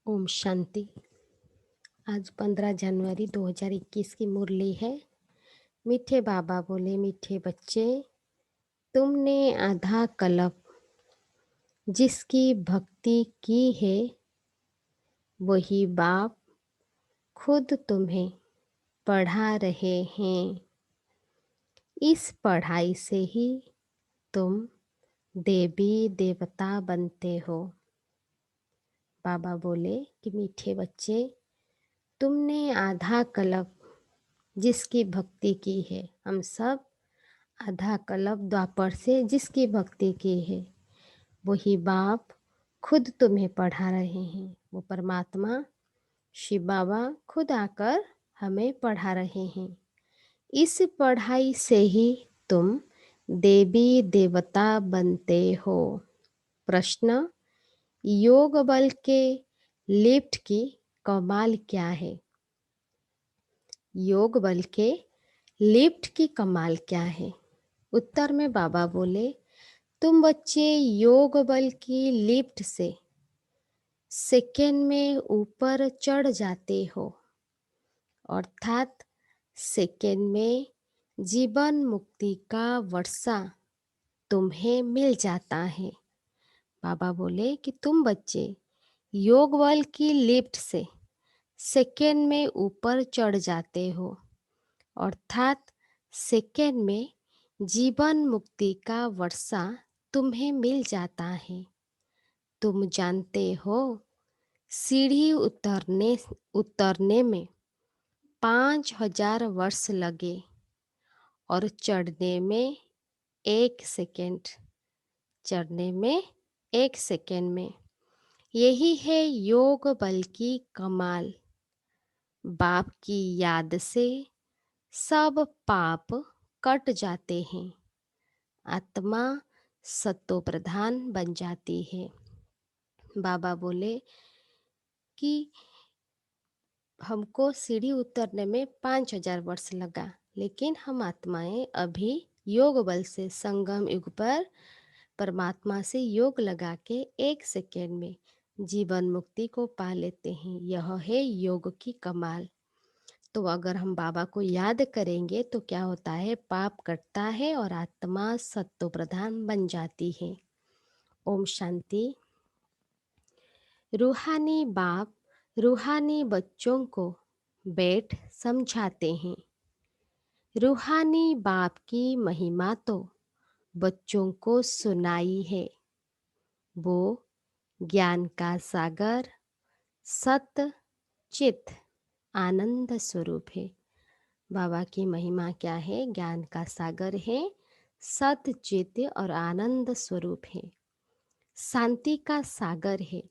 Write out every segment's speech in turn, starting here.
ओम शांति। आज 15 जनवरी 2021 की मुरली है। मीठे बाबा बोले, मीठे बच्चे, तुमने आधा कल्प जिसकी भक्ति की है, वही बाप खुद तुम्हें पढ़ा रहे हैं। इस पढ़ाई से ही तुम देवी देवता बनते हो। बाबा बोले कि मीठे बच्चे, तुमने आधा कल्प जिसकी भक्ति की है, हम सब आधा कल्प द्वापर से जिसकी भक्ति की है, वही बाप खुद तुम्हें पढ़ा रहे हैं। वो परमात्मा शिव बाबा खुद आकर हमें पढ़ा रहे हैं। इस पढ़ाई से ही तुम देवी देवता बनते हो। प्रश्न, योग बल के लिफ्ट की कमाल क्या है? योग बल के लिफ्ट की कमाल क्या है? उत्तर में बाबा बोले, तुम बच्चे योग बल की लिफ्ट से सेकेंड में ऊपर चढ़ जाते हो, अर्थात सेकेंड में जीवन मुक्ति का वर्षा तुम्हें मिल जाता है। बाबा बोले कि तुम बच्चे योग बल की लिफ्ट से सेकेंड में ऊपर चढ़ जाते हो, अर्थात सेकेंड में जीवन मुक्ति का वर्षा तुम्हें मिल जाता है। तुम जानते हो, सीढ़ी उतरने में 5,000 वर्ष लगे और चढ़ने में 1 सेकेंड। चढ़ने में 1 सेकेंड में। यही है योग बल की कमाल। बाप की याद से सब पाप कट जाते हैं, आत्मा सत्तो प्रधान बन जाती है। बाबा बोले कि हमको सीढ़ी उतरने में 5,000 वर्ष लगा, लेकिन हम आत्माएं अभी योग बल से संगम युग पर परमात्मा से योग लगा के 1 सेकेंड में जीवन मुक्ति को पा लेते हैं। यह है योग की कमाल। तो अगर हम बाबा को याद करेंगे तो क्या होता है, पाप कटता है और आत्मा सत्तो प्रधान बन जाती है। ओम शांति। रूहानी बाप रूहानी बच्चों को बैठ समझाते हैं। रूहानी बाप की महिमा तो बच्चों को सुनाई है। वो ज्ञान का सागर, सत चित आनंद स्वरूप है। बाबा की महिमा क्या है? ज्ञान का सागर है, सत चित और आनंद स्वरूप है, शांति का सागर है।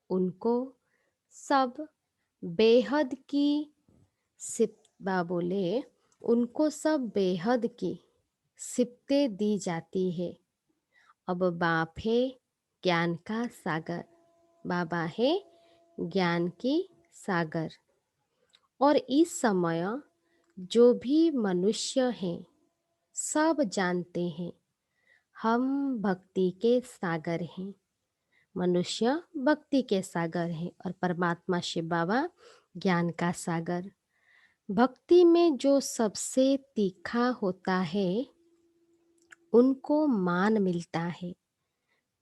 उनको सब बेहद की सिप्ता बोले, उनको सब बेहद की सिप्तें दी जाती है। अब बाप है ज्ञान का सागर। बाबा है ज्ञान की सागर। और इस समय जो भी मनुष्य हैं, सब जानते हैं हम भक्ति के सागर हैं। मनुष्य भक्ति के सागर हैं और परमात्मा शिव बाबा ज्ञान का सागर। भक्ति में जो सबसे तीखा होता है, उनको मान मिलता है।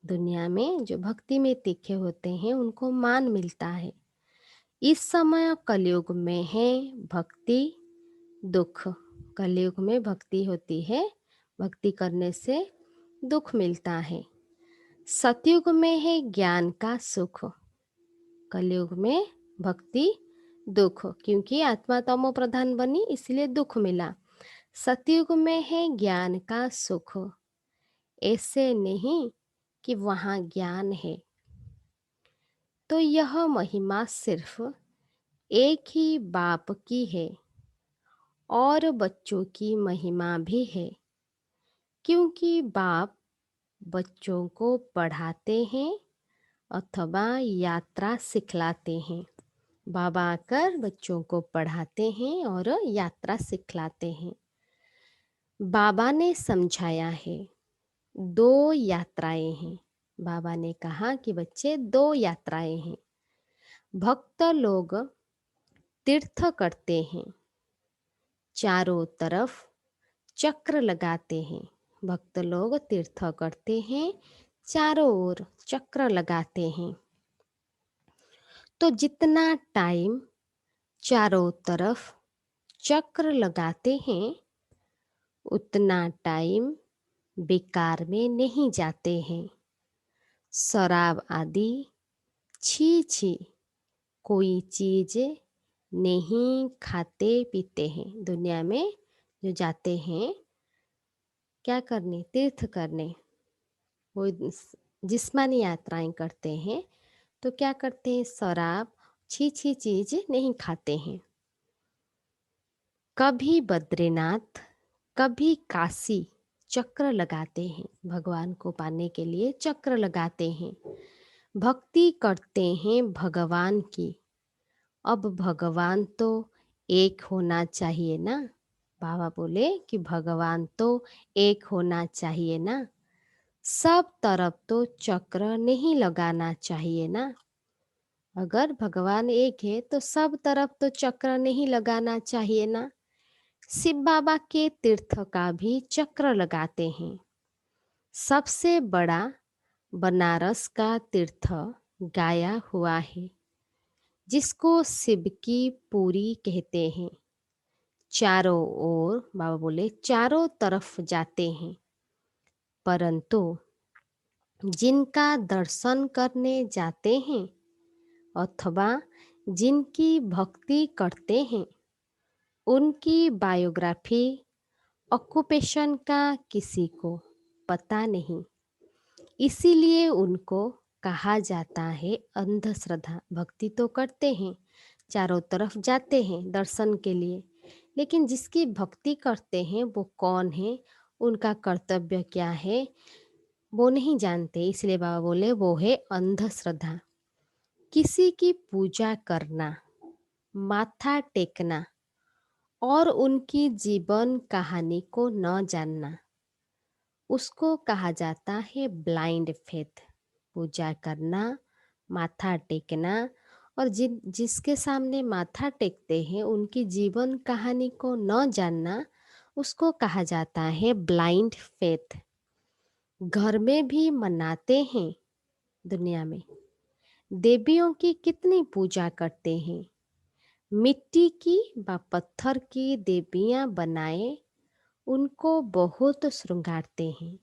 दुनिया में जो भक्ति में तीखे होते हैं, उनको मान मिलता है। इस समय कलयुग में है भक्ति दुख। कलयुग में भक्ति होती है, भक्ति करने से दुख मिलता है। सतयुग में है ज्ञान का सुख। कलयुग में भक्ति दुख, क्योंकि आत्मा तमो प्रधान बनी इसलिए दुख मिला। सतयुग में है ज्ञान का सुख। ऐसे नहीं कि वहाँ ज्ञान है। तो यह महिमा सिर्फ एक ही बाप की है और बच्चों की महिमा भी है, क्योंकि बाप बच्चों को पढ़ाते हैं अथवा यात्रा सिखलाते हैं। बाबा आकर बच्चों को पढ़ाते हैं और यात्रा सिखलाते हैं। बाबा ने समझाया है 2 यात्राएं हैं। बाबा ने कहा कि बच्चे 2 यात्राएं हैं। भक्त लोग तीर्थ करते हैं, चारों तरफ चक्र लगाते हैं। भक्त लोग तीर्थ करते हैं, चारों ओर चक्र लगाते हैं। तो जितना टाइम चारों तरफ चक्र लगाते हैं, उतना टाइम बेकार में नहीं जाते हैं। शराब आदि छी छी कोई चीज नहीं खाते पीते हैं। दुनिया में जो जाते हैं क्या करने, तीर्थ करने, वो जिस्मानी यात्राएं करते हैं, तो क्या करते हैं, शराब छी छी चीज नहीं खाते हैं। कभी बद्रीनाथ, कभी काशी चक्र लगाते हैं। भगवान को पाने के लिए चक्र लगाते हैं। भक्ति करते हैं भगवान की। अब भगवान तो एक होना चाहिए ना। बाबा बोले कि भगवान तो एक होना चाहिए ना। सब तरफ तो चक्र नहीं लगाना चाहिए ना। अगर भगवान एक है तो सब तरफ तो चक्र नहीं लगाना चाहिए ना। शिव बाबा के तीर्थ का भी चक्र लगाते हैं। सबसे बड़ा बनारस का तीर्थ गाया हुआ है, जिसको शिव की पूरी कहते हैं। चारों ओर, बाबा बोले, चारों तरफ जाते हैं, परंतु जिनका दर्शन करने जाते हैं अथवा जिनकी भक्ति करते हैं, उनकी बायोग्राफी, ऑक्यूपेशन का किसी को पता नहीं। इसीलिए उनको कहा जाता है अंधश्रद्धा। भक्ति तो करते हैं, चारों तरफ जाते हैं दर्शन के लिए, लेकिन जिसकी भक्ति करते हैं वो कौन है, उनका कर्तव्य क्या है, वो नहीं जानते। इसलिए बाबा बोले वो है अंधश्रद्धा। किसी की पूजा करना, माथा टेकना और उनकी जीवन कहानी को न जानना, उसको कहा जाता है ब्लाइंड फेथ। पूजा करना, माथा टेकना और जिसके सामने माथा टेकते हैं उनकी जीवन कहानी को न जानना, उसको कहा जाता है ब्लाइंड फेथ। घर में भी मनाते हैं। दुनिया में देवियों की कितनी पूजा करते हैं। मिट्टी की व पत्थर की देवियां बनाए उनको बहुत श्रृंगारते हैं।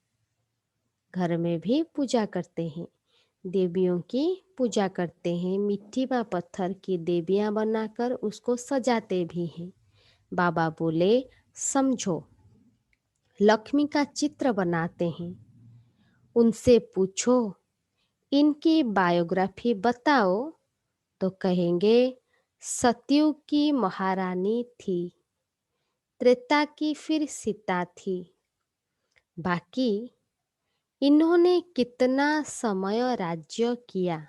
घर में भी पूजा करते हैं, देवियों की पूजा करते हैं, मिट्टी व पत्थर की देवियां बनाकर उसको सजाते भी हैं। बाबा बोले समझो, लक्ष्मी का चित्र बनाते हैं, उनसे पूछो इनकी बायोग्राफी बताओ, तो कहेंगे सतयुग की महारानी थी, त्रेता की फिर सीता थी, बाकी इन्होंने कितना समय राज्य किया।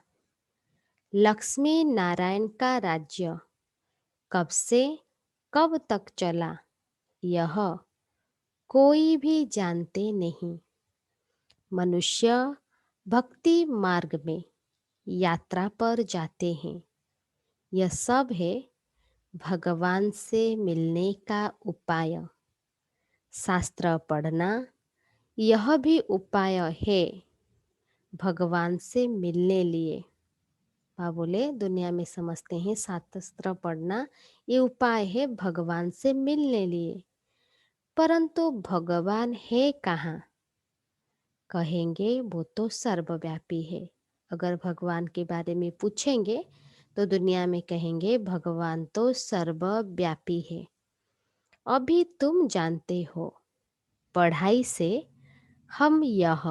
लक्ष्मी नारायण का राज्य कब से कब तक चला, यह कोई भी जानते नहीं। मनुष्य भक्ति मार्ग में यात्रा पर जाते हैं। यह सब है भगवान से मिलने का उपाय। शास्त्र पढ़ना यह भी उपाय है भगवान से मिलने लिए। बाबा बोले दुनिया में समझते हैं शास्त्र पढ़ना ये उपाय है भगवान से मिलने लिए, परंतु भगवान है कहाँ? कहेंगे वो तो सर्वव्यापी है। अगर भगवान के बारे में पूछेंगे तो दुनिया में कहेंगे भगवान तो सर्वव्यापी है। अभी तुम जानते हो, पढ़ाई से हम यह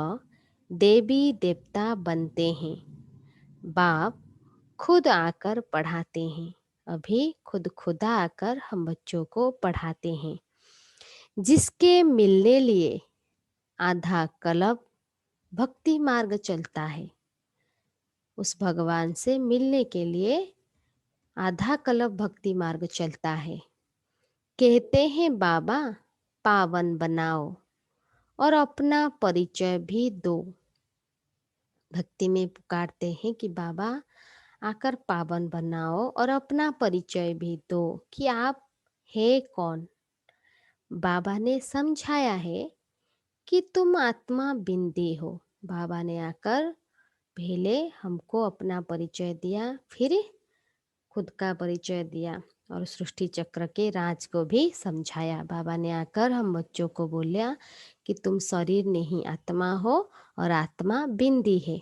देवी देवता बनते हैं। बाप खुद आकर पढ़ाते हैं। अभी खुद खुदा आकर हम बच्चों को पढ़ाते हैं। जिसके मिलने लिए आधा कल्प भक्ति मार्ग चलता है, उस भगवान से मिलने के लिए आधा कल्प भक्ति मार्ग चलता है। कहते हैं बाबा पावन बनाओ और अपना परिचय भी दो। भक्ति में पुकारते हैं कि बाबा आकर पावन बनाओ और अपना परिचय भी दो कि आप है कौन। बाबा ने समझाया है कि तुम आत्मा बिंदी हो। बाबा ने आकर पहले हमको अपना परिचय दिया, फिर खुद का परिचय दिया और सृष्टि चक्र के राज को भी समझाया। बाबा ने आकर हम बच्चों को बोला कि तुम शरीर नहीं आत्मा हो और आत्मा बिंदी है।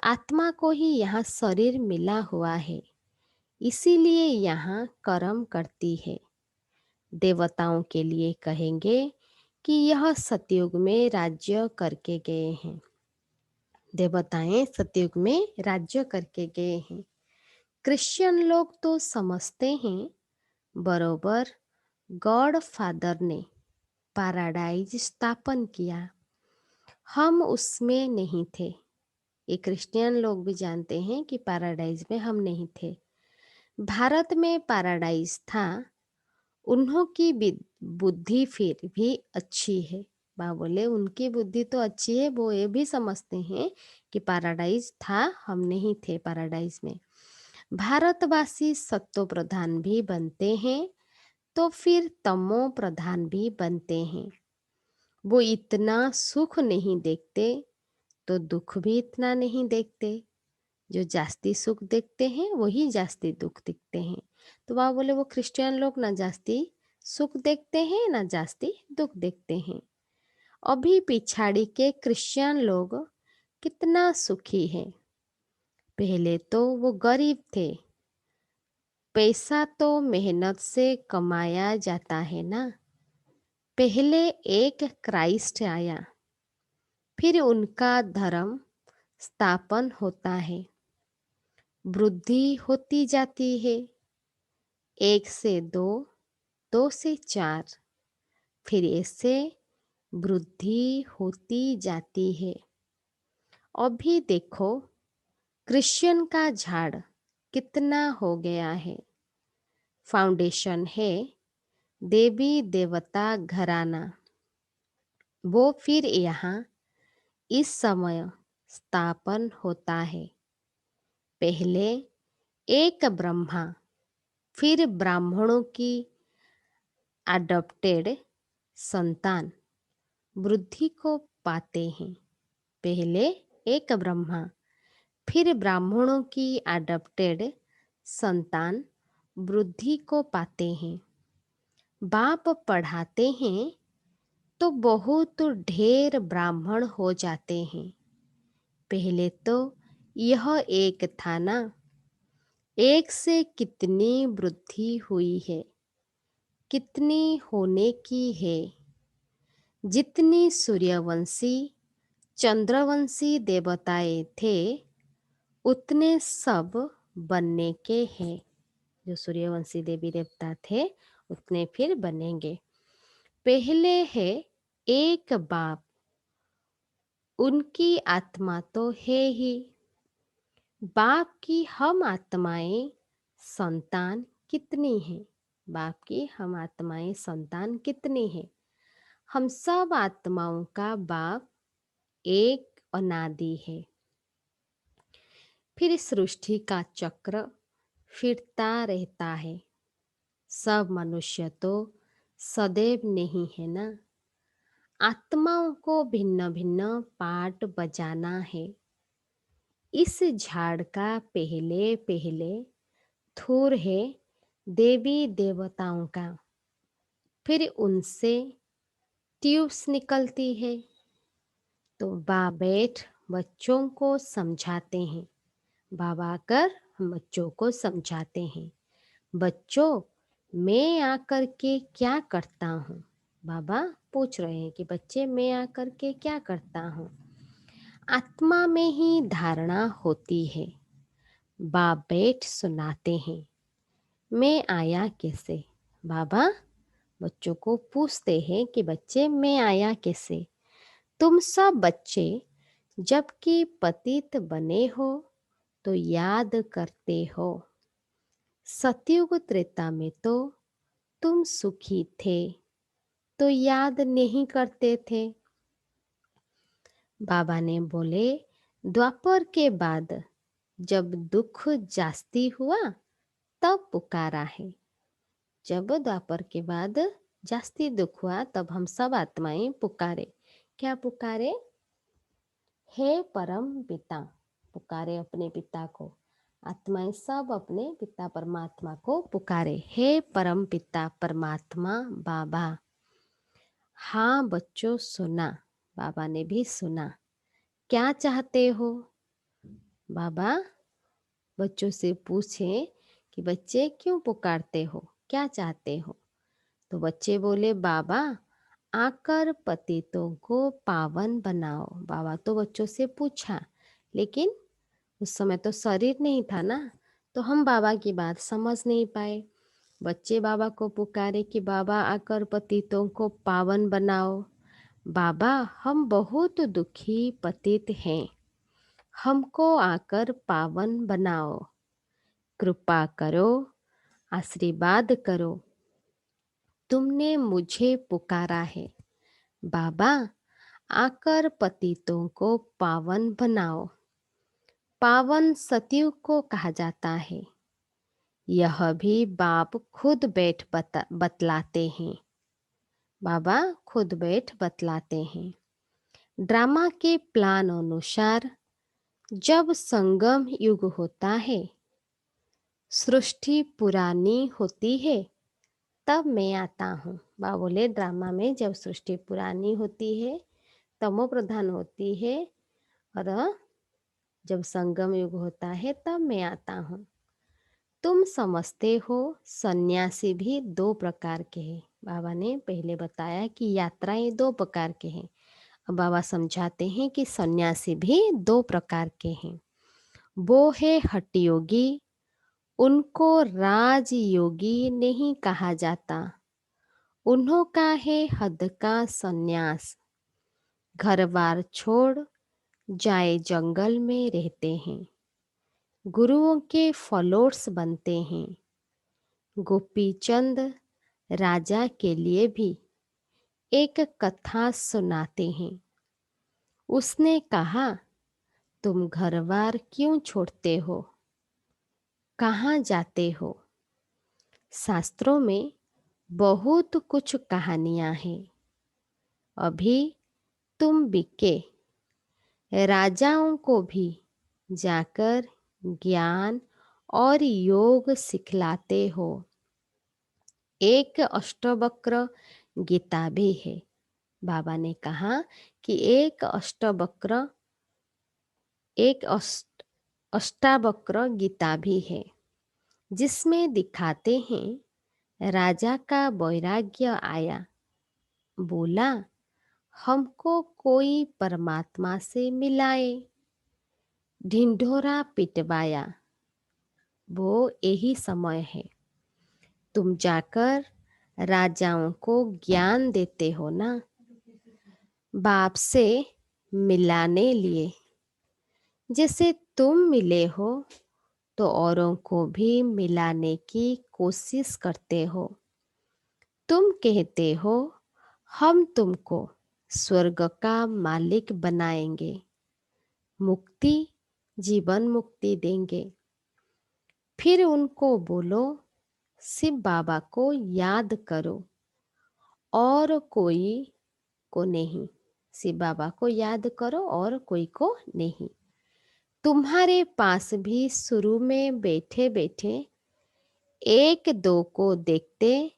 आत्मा को ही यहाँ शरीर मिला हुआ है, इसीलिए यहाँ कर्म करती है। देवताओं के लिए कहेंगे कि यह सतयुग में राज्य करके गए हैं। देवताएं सतयुग में राज्य करके गए हैं। क्रिश्चियन लोग तो समझते हैं बरोबर गॉड फादर ने पैराडाइज स्थापन किया, हम उसमें नहीं थे। ये क्रिश्चियन लोग भी जानते हैं कि पैराडाइज में हम नहीं थे। भारत में पैराडाइज था, उन्हों की बुद्धि फिर भी अच्छी है। बा बोले उनकी बुद्धि तो अच्छी है, वो ये भी समझते हैं कि पैराडाइज था, हम नहीं थे पैराडाइज में। भारतवासी सत्व प्रधान भी बनते हैं तो फिर तमो प्रधान भी बनते हैं। वो इतना सुख नहीं देखते तो दुख भी इतना नहीं देखते। जो जास्ती सुख देखते हैं वही जास्ती दुख दिखते हैं। तो वह बोले वो क्रिश्चियन लोग ना जास्ती सुख देखते हैं ना जास्ती दुख देखते हैं। अभी पिछाड़ी के क्रिश्चियन लोग कितना सुखी है। पहले तो वो गरीब थे, पैसा तो मेहनत से कमाया जाता है ना। पहले एक क्राइस्ट आया, फिर उनका धर्म स्थापन होता है, वृद्धि होती जाती है। 1 से 2, 2 से 4, फिर ऐसे वृद्धि होती जाती है। अभी देखो क्रिश्चियन का झाड़ कितना हो गया है। फाउंडेशन है देवी देवता घराना, वो फिर यहाँ इस समय स्थापन होता है। पहले एक ब्रह्मा, फिर ब्राह्मणों की अडॉप्टेड संतान वृद्धि को पाते हैं। पहले एक ब्रह्मा, फिर ब्राह्मणों की अडॉप्टेड संतान वृद्धि को पाते हैं। बाप पढ़ाते हैं तो बहुत ढेर ब्राह्मण हो जाते हैं। पहले तो यह एक था ना, एक से कितनी वृद्धि हुई है, कितनी होने की है। जितनी सूर्यवंशी चंद्रवंशी देवताएं थे उतने सब बनने के हैं। जो सूर्यवंशी देवी देवता थे उतने फिर बनेंगे। पहले है एक बाप, उनकी आत्मा तो है ही। बाप की हम आत्माएं संतान कितनी हैं? बाप की हम आत्माएं संतान कितनी हैं? हम सब आत्माओं का बाप एक अनादि है। फिर सृष्टि का चक्र फिरता रहता है। सब मनुष्य तो सदैव नहीं है ना। आत्माओं को भिन्न भिन्न पार्ट बजाना है। इस झाड़ का पहले पहले थूर है देवी देवताओं का, फिर उनसे ट्यूब्स निकलती है। तो बाबा बैठ बच्चों को समझाते हैं। बाबा आकर हम बच्चों को समझाते हैं, बच्चों मैं आकर के क्या करता हूँ। बाबा पूछ रहे हैं कि बच्चे मैं आकर के क्या करता हूँ। आत्मा में ही धारणा होती है। बाप बैठ सुनाते हैं, मैं आया कैसे। बाबा बच्चों को पूछते हैं कि बच्चे मैं आया कैसे। तुम सब बच्चे जबकि पतित बने हो तो याद करते हो। सतयुग त्रेता में तो तुम सुखी थे तो याद नहीं करते थे। बाबा ने बोले द्वापर के बाद जब दुख जास्ती हुआ तब पुकारा है। जब द्वापर के बाद जास्ती दुख हुआ तब हम सब आत्माएं पुकारे। क्या पुकारे? हे परम पिता। पुकारे अपने पिता को। आत्माएं सब अपने पिता परमात्मा को पुकारे, हे परम पिता परमात्मा बाबा। हाँ बच्चों सुना, बाबा ने भी सुना। क्या चाहते हो? बाबा बच्चों से पूछे कि बच्चे क्यों पुकारते हो, क्या चाहते हो? तो बच्चे बोले, बाबा आकर पतितों को पावन बनाओ। बाबा तो बच्चों से पूछा, लेकिन उस समय तो शरीर नहीं था ना, तो हम बाबा की बात समझ नहीं पाए। बच्चे बाबा को पुकारे कि बाबा आकर पतितों को पावन बनाओ। बाबा हम बहुत दुखी पतित हैं, हमको आकर पावन बनाओ, कृपा करो, आशीर्वाद करो। तुमने मुझे पुकारा है, बाबा आकर पतितों को पावन बनाओ। पावन सतयुग को कहा जाता है। यह भी बाप खुद बैठ बतलाते हैं। बाबा खुद बैठ बतलाते हैं। ड्रामा के प्लान अनुसार जब संगम युग होता है, सृष्टि पुरानी होती है, तब मैं आता हूँ। बाबा बोले ड्रामा में जब सृष्टि पुरानी होती है, तमो प्रधान होती है, और जब संगम युग होता है तब मैं आता हूँ। तुम समझते हो सन्यासी भी दो प्रकार के हैं। बाबा ने पहले बताया कि यात्राएं दो प्रकार के हैं। अब बाबा समझाते हैं कि सन्यासी भी दो प्रकार के हैं। वो है हठ योगी, उनको राजयोगी नहीं कहा जाता। उन्हों का है हद का सन्यास। घर बार छोड़ जाए जंगल में रहते हैं, गुरुओं के फॉलोअर्स बनते हैं। गोपी चंद राजा के लिए भी एक कथा सुनाते हैं। उसने कहा, तुम घर बार क्यों छोड़ते हो, कहाँ जाते हो? शास्त्रों में बहुत कुछ कहानियां हैं। अभी तुम बिके राजाओं को भी जाकर ज्ञान और योग सिखलाते हो। एक अष्टवक्र गीता भी है। बाबा ने कहा कि एक अष्टावक्र गीता भी है, जिसमें दिखाते हैं राजा का वैराग्य आया। बोला, हमको कोई परमात्मा से मिलाए। ढिंढोरा पिटवाया। वो यही समय है। तुम जाकर राजाओं को ज्ञान देते हो ना, बाप से मिलाने लिए। जैसे तुम मिले हो तो औरों को भी मिलाने की कोशिश करते हो। तुम कहते हो हम तुमको स्वर्ग का मालिक बनाएंगे, मुक्ति जीवन मुक्ति देंगे। फिर उनको बोलो शिव बाबा को याद करो और कोई को नहीं। शिव बाबा को याद करो और कोई को नहीं। तुम्हारे पास भी शुरू में बैठे बैठे एक दो को देखते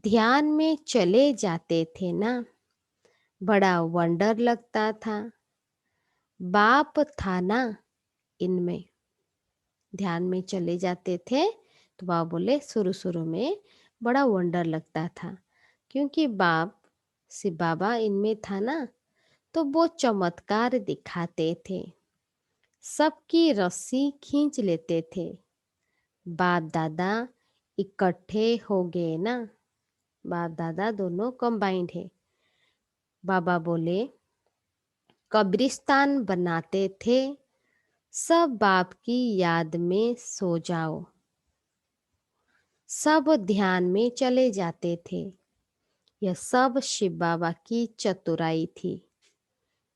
ध्यान में चले जाते थे ना, बड़ा वंडर लगता था। बाप था ना इनमें। ध्यान में चले जाते थे तो बाबा बोले शुरू शुरू में बड़ा वंडर लगता था, क्योंकि बाप शिव बाबा इनमें था ना, तो वो चमत्कार दिखाते थे, सबकी रस्सी खींच लेते थे। बाप दादा इकट्ठे हो गए ना, बाप दादा दोनों कंबाइंड है। बाबा बोले कब्रिस्तान बनाते थे, सब बाप की याद में सो जाओ। सब ध्यान में चले जाते थे। यह सब शिव बाबा की चतुराई थी।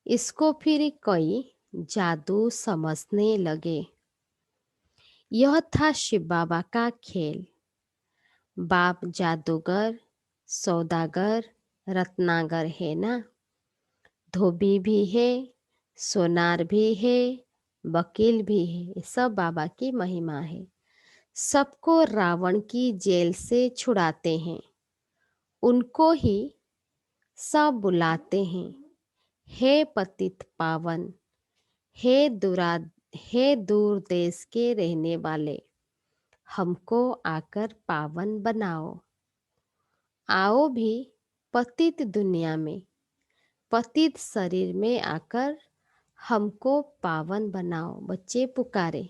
इसको फिर कोई जादू समझने लगे। यह था शिव बाबा का खेल। बाप जादूगर, सौदागर, रत्नागर है ना। धोबी भी है, सोनार भी है, वकील भी है। ये सब बाबा की महिमा है। सबको रावण की जेल से छुड़ाते हैं। उनको ही सब बुलाते हैं। हे पतित पावन, हे दुरा हे दूर देश के रहने वाले, हमको आकर पावन बनाओ। आओ भी पतित दुनिया में, पतित शरीर में आकर हमको पावन बनाओ। बच्चे पुकारे।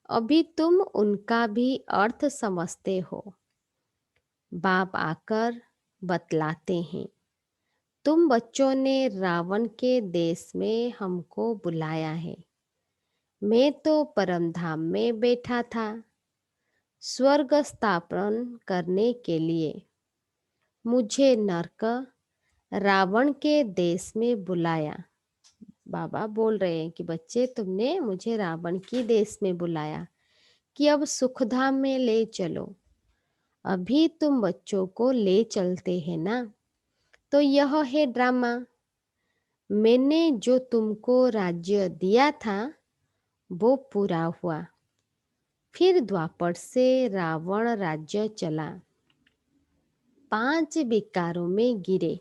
अभी तुम उनका भी अर्थ समझते हो। बाप आकर बतलाते हैं। तुम बच्चों ने रावण के देश में हमको बुलाया है। मैं तो परम धाम में बैठा था स्वर्ग स्थापन करने के लिए। मुझे नरक रावण के देश में बुलाया। बाबा बोल रहे हैं कि बच्चे, तुमने मुझे रावण की देश में बुलाया कि अब सुखधाम में ले चलो। अभी तुम बच्चों को ले चलते हैं ना। तो यह है ड्रामा। मैंने जो तुमको राज्य दिया था वो पूरा हुआ। फिर द्वापर से रावण राज्य चला। 5 विकारों में गिरे।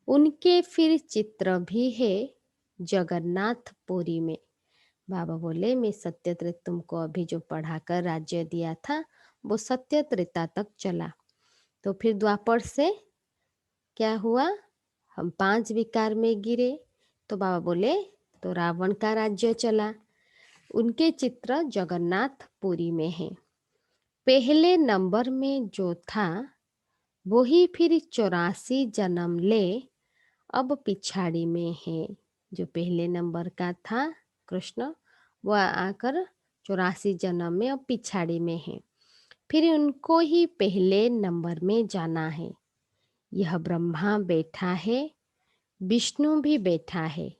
उनके फिर चित्र भी है जगन्नाथपुरी में। बाबा बोले, मैं सत्य त्रेता तुमको अभी जो पढ़ाकर राज्य दिया था वो सत्य त्रेता तक चला। तो फिर द्वापर से क्या हुआ, हम 5 विकार में गिरे। तो बाबा बोले तो रावण का राज्य चला। उनके चित्र जगन्नाथपुरी में है। पहले नंबर में जो था वही फिर 84 जन्म ले अब पिछाड़ी में है। जो पहले नंबर का था कृष्ण, वह आकर 84 जन्म में अब पिछाड़ी में है। फिर उनको ही पहले नंबर में जाना है। यह ब्रह्मा बैठा है, विष्णु भी बैठा है।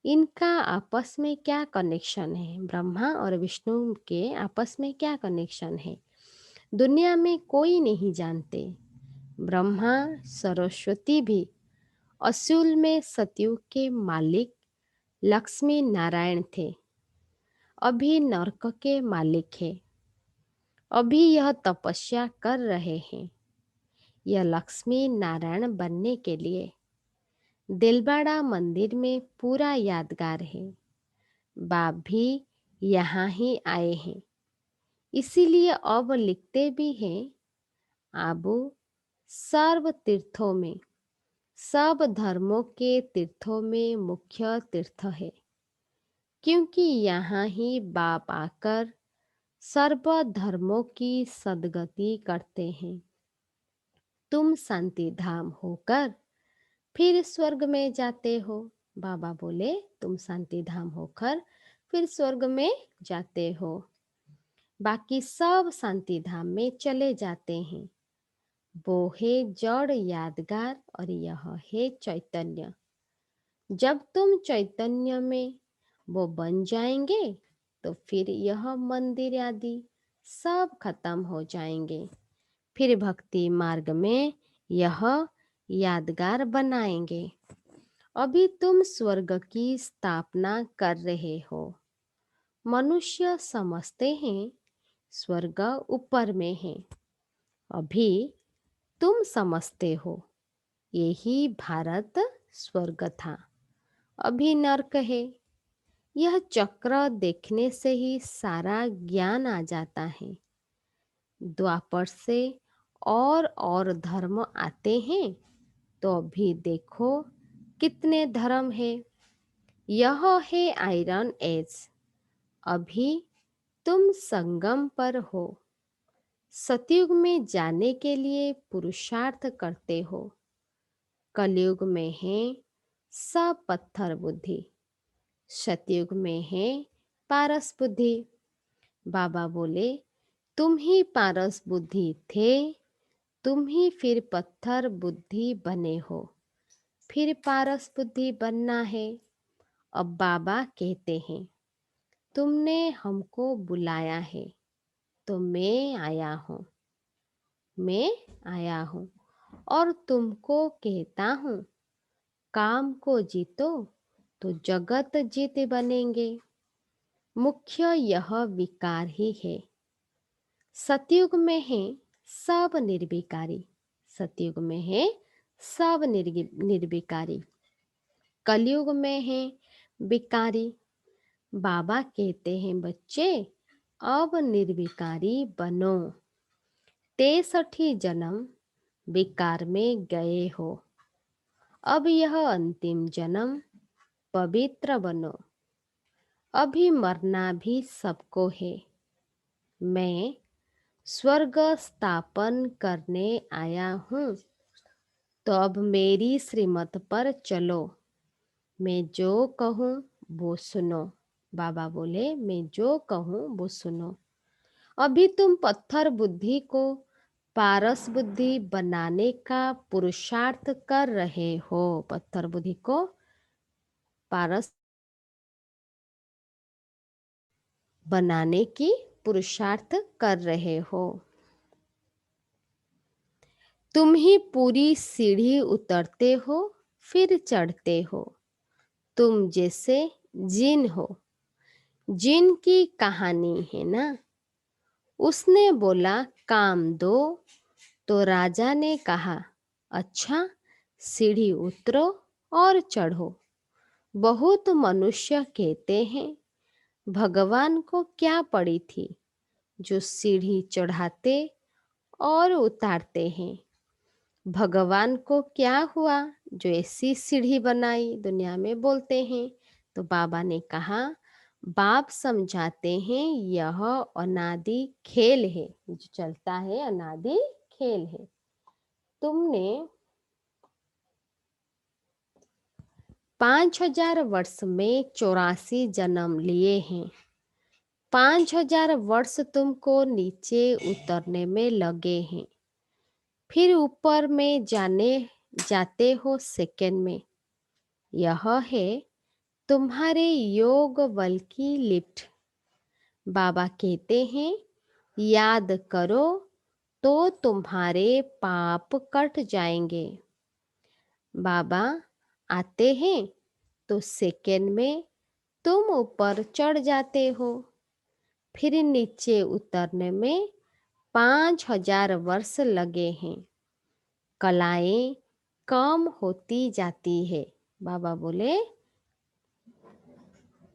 इनका आपस में क्या कनेक्शन है? ब्रह्मा और विष्णु के आपस में क्या कनेक्शन है? दुनिया में कोई नहीं जानते। ब्रह्मा सरस्वती भी असूल में सतयुग के मालिक लक्ष्मी नारायण थे। अभी नरक के मालिक है। अभी यह तपस्या कर रहे हैं यह लक्ष्मी नारायण बनने के लिए। दिलवाड़ा मंदिर में पूरा यादगार है। बाप भी यहाँ ही आए हैं। इसीलिए अब लिखते भी हैं, आबू सर्व तीर्थों में, सब धर्मों के तीर्थों में मुख्य तीर्थ है। क्योंकि यहाँ ही बाप आकर सर्व धर्मों की सद्गति करते हैं। तुम शांति धाम होकर फिर स्वर्ग में जाते हो। बाबा बोले, तुम शांति धाम होकर फिर स्वर्ग में जाते हो। बाकी सब शांति धाम में चले जाते हैं। वो है जड़ यादगार और यह है चैतन्य। जब तुम चैतन्य में वो बन जाएंगे तो फिर यह मंदिर आदि सब खत्म हो जाएंगे। फिर भक्ति मार्ग में यह यादगार बनाएंगे। अभी तुम स्वर्ग की स्थापना कर रहे हो। मनुष्य समझते हैं स्वर्ग ऊपर में है। अभी तुम समझते हो यही भारत स्वर्ग था, अभी नर्क है। यह चक्र देखने से ही सारा ज्ञान आ जाता है। द्वापर से और धर्म आते हैं तो अभी देखो कितने धर्म है। यह है आयरन एज। अभी तुम संगम पर हो। सतयुग में जाने के लिए पुरुषार्थ करते हो। कलयुग में है सब पत्थर बुद्धि, सतयुग में है पारस बुद्धि। बाबा बोले, तुम ही पारस बुद्धि थे, तुम ही फिर पत्थर बुद्धि बने हो। फिर पारस बुद्धि बनना है। अब बाबा कहते हैं, तुमने हमको बुलाया है तो मैं आया हूँ और तुमको कहता हूँ, काम को जीतो तो जगत जीत बनेंगे। मुख्य यह विकार ही है। सतयुग में है सब निर्विकारी, सतयुग में है सब निर्विकारी, कलयुग में है विकारी। बाबा कहते हैं, बच्चे अब निर्विकारी बनो। 63 जन्म विकार में गए हो, अब यह अंतिम जन्म पवित्र बनो। अभी मरना भी सबको है, मैं स्वर्ग स्थापन करने आया हूँ, तो अब मेरी श्रीमत पर चलो। मैं जो कहूँ वो सुनो। बाबा बोले, मैं जो कहूँ वो सुनो। अभी तुम पत्थर बुद्धि को पारस बुद्धि बनाने का पुरुषार्थ कर रहे हो। पत्थर बुद्धि को पारस बनाने की पुरुषार्थ कर रहे हो। तुम ही पूरी सीढ़ी उतरते हो फिर चढ़ते हो। तुम जैसे जिन हो, जिन की कहानी है ना। उसने बोला काम दो, तो राजा ने कहा अच्छा, सीढ़ी उतरो और चढ़ो। बहुत मनुष्य कहते हैं भगवान को क्या पड़ी थी जो सीढ़ी चढ़ाते और उतारते हैं। भगवान को क्या हुआ जो ऐसी सीढ़ी बनाई, दुनिया में बोलते हैं। तो बाबा ने कहा, बाप समझाते हैं यह अनादि खेल है, जो चलता है अनादि खेल है। तुमने 5000 वर्ष में 84 जन्म लिए हैं। 5000 वर्ष तुमको नीचे उतरने में लगे हैं, फिर ऊपर में जाते हो सेकंड में। यह है तुम्हारे योग बल की लिफ्ट। बाबा कहते हैं याद करो तो तुम्हारे पाप कट जाएंगे। बाबा आते हैं तो सेकंड में तुम ऊपर चढ़ जाते हो, फिर नीचे उतरने में 5000 वर्ष लगे हैं। कलाएं कम होती जाती है। बाबा बोले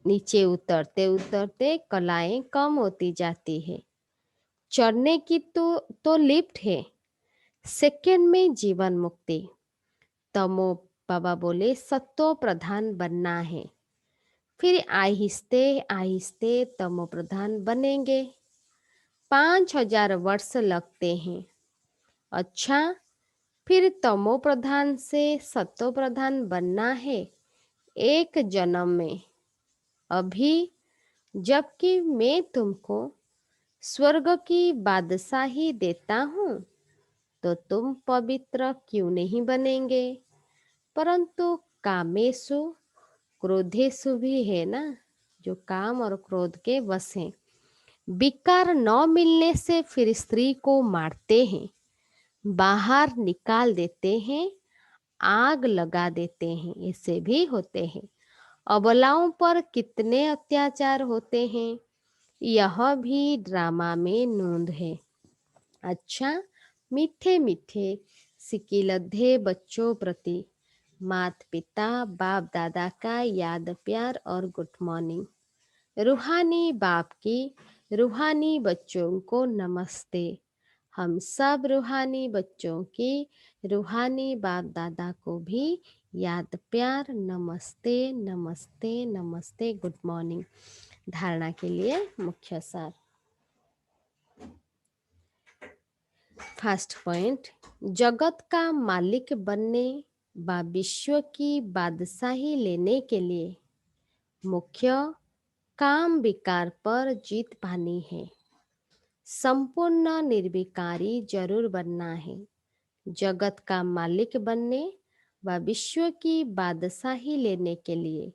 नीचे उतरते उतरते कलाएं कम होती जाती है। चढ़ने की तो लिफ्ट है, सेकंड में जीवन मुक्ति। तमो बाबा बोले सत्व प्रधान बनना है, फिर आहिस्ते आहिस्ते तमो प्रधान बनेंगे। 5000 वर्ष लगते हैं। अच्छा, फिर तमो प्रधान से सत्व प्रधान बनना है एक जन्म में। अभी जबकि मैं तुमको स्वर्ग की बादशाही देता हूँ, तो तुम पवित्र क्यों नहीं बनेंगे। परंतु कामेशु क्रोधेशु भी है ना, जो काम और क्रोध के वश हैं। विकार न मिलने से फिर स्त्री को मारते हैं, बाहर निकाल देते हैं, आग लगा देते हैं, ऐसे भी होते हैं। अबलाओं पर कितने अत्याचार होते हैं, यह भी ड्रामा में नोंद है। अच्छा, मीठे मीठे सिकिलधे बच्चों प्रति माता पिता बाप दादा का याद प्यार और गुड मॉर्निंग। रूहानी बाप की रूहानी बच्चों को नमस्ते। हम सब रूहानी बच्चों की रूहानी बाप दादा को भी याद प्यार नमस्ते नमस्ते नमस्ते, गुड मॉर्निंग। धारणा के लिए मुख्य सार। फर्स्ट पॉइंट, जगत का मालिक बनने व विश्व की बादशाही लेने के लिए मुख्य काम विकार पर जीत पानी है। संपूर्ण निर्विकारी जरूर बनना है। जगत का मालिक बनने व विश्व की बादशाही लेने के लिए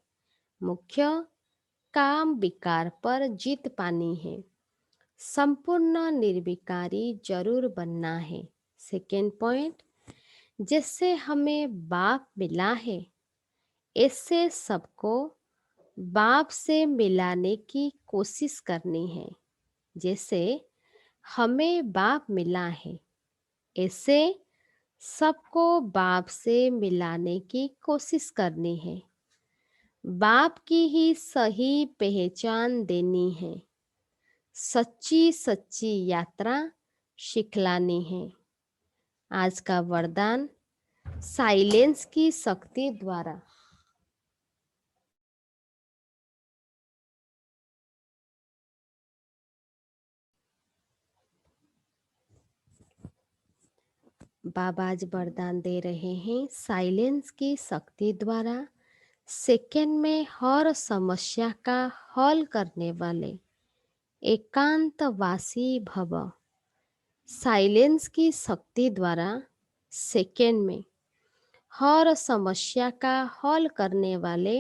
मुख्य काम विकार पर जीत पानी है। संपूर्ण निर्विकारी जरूर बनना है। सेकेंड पॉइंट, जैसे हमें बाप मिला है ऐसे सबको बाप से मिलाने की कोशिश करनी है। जैसे हमें बाप मिला है ऐसे सबको बाप से मिलाने की कोशिश करनी है। बाप की ही सही पहचान देनी है। सच्ची सच्ची यात्रा सिखलानी है। आज का वरदान, साइलेंस की शक्ति द्वारा। बाबा आज वरदान दे रहे हैं, साइलेंस की शक्ति द्वारा सेकेंड में हर समस्या का हल करने वाले एकांतवासी भव। साइलेंस की शक्ति द्वारा सेकेंड में हर समस्या का हल करने वाले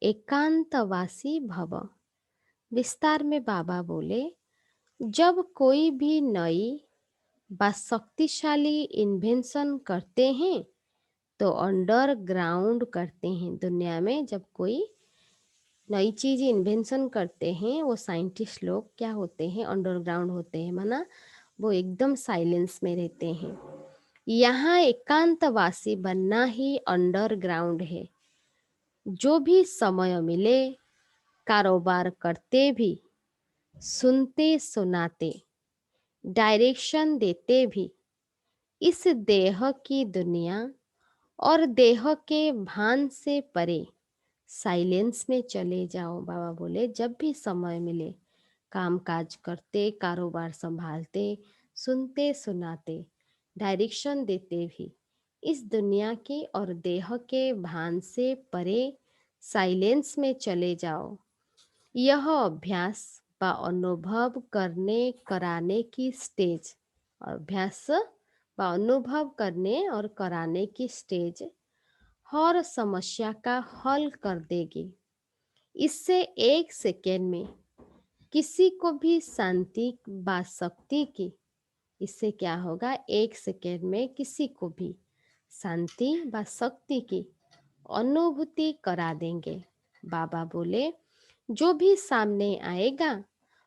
एकांतवासी भव। विस्तार में बाबा बोले, जब कोई भी नई व शक्तिशाली इन्वेंशन करते हैं तो अंडरग्राउंड करते हैं। दुनिया में जब कोई नई चीज इन्वेंशन करते हैं वो साइंटिस्ट लोग क्या होते हैं, अंडरग्राउंड होते हैं, माना वो एकदम साइलेंस में रहते हैं। यहाँ एकांतवासी बनना ही अंडरग्राउंड है। जो भी समय मिले कारोबार करते भी, सुनते सुनाते, डायरेक्शन देते भी, इस देह की दुनिया और देह के भान से परे साइलेंस में चले जाओ। बाबा बोले जब भी समय मिले काम काज करते, कारोबार संभालते, सुनते सुनाते, डायरेक्शन देते भी, इस दुनिया के और देह के भान से परे साइलेंस में चले जाओ। यह अभ्यास व अनुभव करने कराने की स्टेज, अभ्यास व अनुभव करने और कराने की स्टेज हर समस्या का हल कर देगी। इससे एक सेकेंड में किसी को भी शांति व शक्ति की, इससे क्या होगा, एक सेकेंड में किसी को भी शांति व शक्ति की अनुभूति करा देंगे। बाबा बोले जो भी सामने आएगा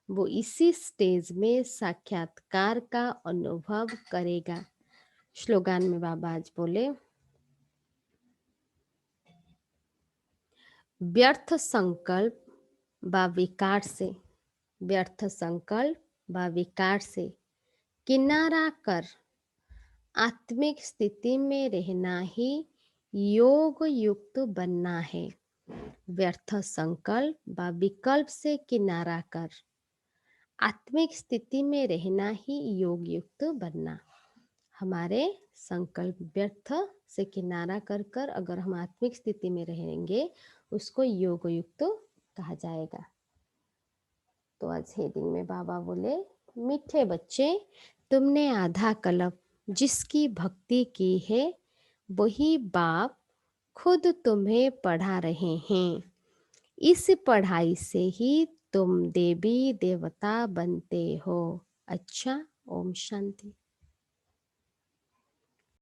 वो इसी स्टेज में साक्षात्कार का अनुभव करेगा। स्लोगन में बाबा आज बोले, व्यर्थ संकल्प व विकार से, व्यर्थ संकल्प व विकार से किनारा कर आत्मिक स्थिति में रहना ही योग युक्त बनना है। व्यर्थ संकल्प व विकल्प से किनारा कर आत्मिक स्थिति में रहना ही योग युक्त बनना। हमारे संकल्प व्यर्थ से किनारा कर कर अगर हम आत्मिक स्थिति में रहेंगे उसको योग युक्त कहा जाएगा। तो आज हेडिंग में बाबा बोले, मीठे बच्चे, तुमने आधा कल्प जिसकी भक्ति की है वही बाप खुद तुम्हें पढ़ा रहे हैं। इस पढ़ाई से ही तुम देवी देवता बनते हो। अच्छा, ओम शांति।